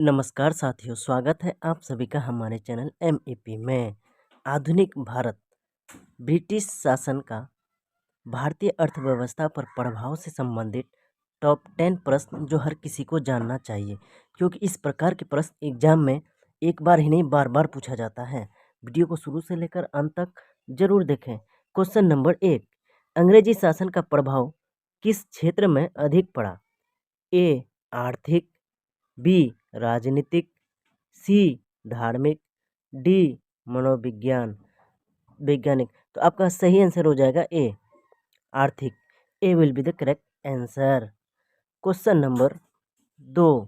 नमस्कार साथियों, स्वागत है आप सभी का हमारे चैनल MEP में। आधुनिक भारत, ब्रिटिश शासन का भारतीय अर्थव्यवस्था पर प्रभाव से संबंधित टॉप 10 प्रश्न जो हर किसी को जानना चाहिए, क्योंकि इस प्रकार के प्रश्न एग्जाम में एक बार ही नहीं बार बार पूछा जाता है। वीडियो को शुरू से लेकर अंत तक जरूर देखें। क्वेश्चन नंबर 1, अंग्रेजी शासन का प्रभाव किस क्षेत्र में अधिक पड़ा? ए आर्थिक, बी राजनीतिक, सी धार्मिक, डी मनोविज्ञान वैज्ञानिक। तो आपका सही आंसर हो जाएगा ए आर्थिक। A will be the correct answer. Question number 2,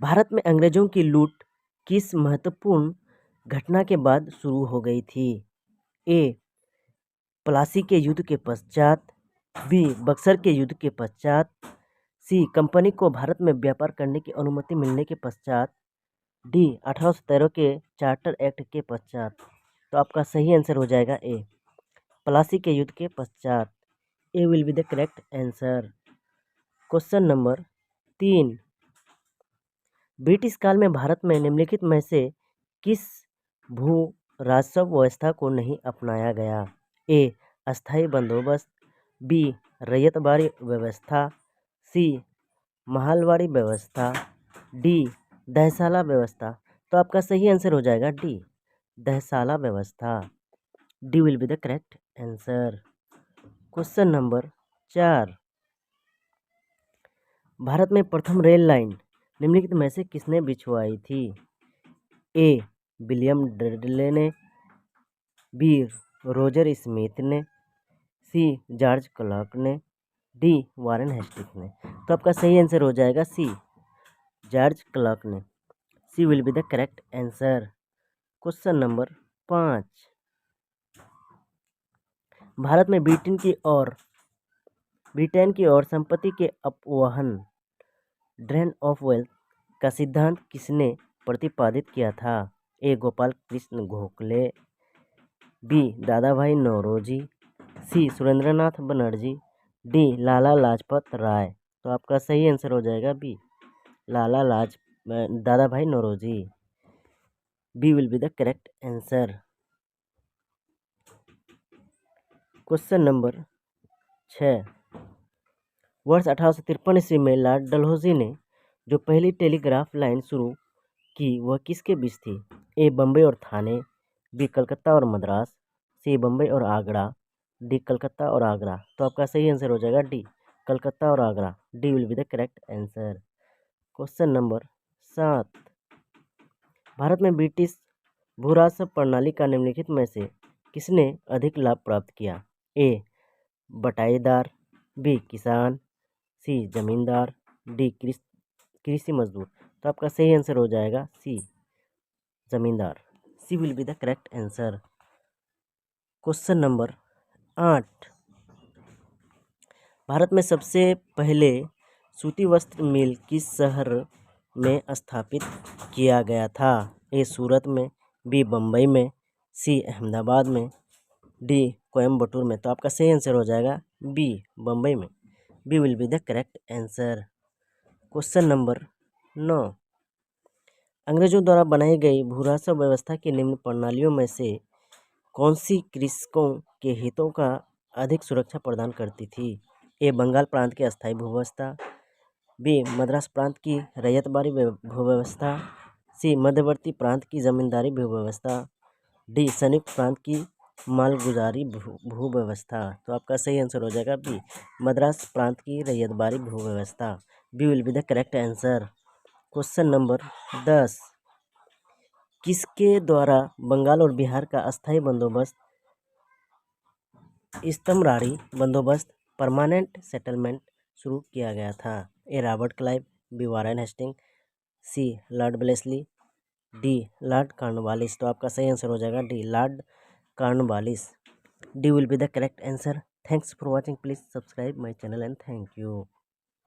Bharat में अंग्रेजों की लूट किस महत्वपूर्ण घटना के बाद शुरू हो गई थी? ए प्लासी के युद्ध के पश्चात, बी बक्सर के युद्ध के पश्चात, सी कंपनी को भारत में व्यापार करने की अनुमति मिलने के पश्चात, डी 1813 के चार्टर एक्ट के पश्चात। तो आपका सही आंसर हो जाएगा ए प्लासी के युद्ध के पश्चात। A will be the correct answer. Question number 3, British काल में भारत में निम्नलिखित में से किस भू राजस्व व्यवस्था को नहीं अपनाया गया? ए अस्थायी बंदोबस्त, बी रैयतवाड़ी व्यवस्था, सी महलवाड़ी व्यवस्था, डी दहसाला व्यवस्था। तो आपका सही आंसर हो जाएगा डी दहसाला व्यवस्था। D will be the correct answer. Question number 4, Bharat में प्रथम रेल लाइन निम्नलिखित में से किसने बिछवाई थी? ए विलियम डडले ने, बी रोजर स्मिथ ने, सी जॉर्ज क्लर्क ने, डी वारेन हेस्टिंग्स ने। तो आपका सही आंसर हो जाएगा सी जॉर्ज क्लर्क ने। C will be the correct answer. Question number 5, Bharat में ब्रिटेन की ओर संपत्ति के अपवहन ड्रेन ऑफ वेल्थ का सिद्धांत किसने प्रतिपादित किया था? A Gopal Krishna Gokhale, B Dadabhai Naoroji, C Surendranath Banerjee, D Lala Lajpat Rai. तो आपका सही आंसर हो जाएगा B Dadabhai Naoroji. B will be the correct answer. Question number 6, वर्ष 1853 ईस्वी में लॉर्ड डलहौजी ने जो पहली टेलीग्राफ लाइन शुरू की वह किसके बीच थी? ए बम्बई और थाने, बी कलकत्ता और मद्रास, सी बम्बई और आगरा, डी कलकत्ता और आगरा। तो आपका सही आंसर हो जाएगा डी कलकत्ता और Agra. D will be the correct answer. Question number 7, Bharat में ब्रिटिश भूराजस्व प्रणाली का निम्नलिखित में से किसने अधिक लाभ प्राप्त किया? ए बटाईदार, बी किसान, सी जमींदार, डी कृषि मजदूर। तो आपका सही आंसर हो जाएगा सी जमींदार। C will be the correct answer. Question number 8, Bharat में सबसे पहले सूती वस्त्र मिल किस शहर में स्थापित किया गया था? ए सूरत में, बी बम्बई में, सी अहमदाबाद में, डी कोयम्बटूर में। तो आपका सही आंसर हो जाएगा बी बम्बई में। B will be the correct answer. Question number 9, अंग्रेजों द्वारा बनाई गई भूराजस्व व्यवस्था की निम्न प्रणालियों में से कौन सी कृषकों के हितों का अधिक सुरक्षा प्रदान करती थी? ए बंगाल प्रांत की अस्थायी भूव्यवस्था, बी मद्रास प्रांत की रैयतवाड़ी भूव्यवस्था, सी मध्यवर्ती प्रांत की जमींदारी भूव्यवस्था, डी संयुक्त प्रांत की मालगुजारी भूव्यवस्था। तो आपका सही आंसर हो जाएगा बी मद्रास प्रांत की रैयतवाड़ी भूव्यवस्था। B will be the correct answer. Question number 10, किसके द्वारा बंगाल और बिहार का अस्थायी बंदोबस्त स्तंभराड़ी बंदोबस्त परमानेंट सेटलमेंट शुरू किया गया था? A Robert Clive, B Warren Hasting, C Lord Wellesley, D Lord Cornwallis. तो आपका सही आंसर हो जाएगा D Lord Cornwallis. D will be the correct answer. Thanks for watching. Please subscribe my channel and thank you.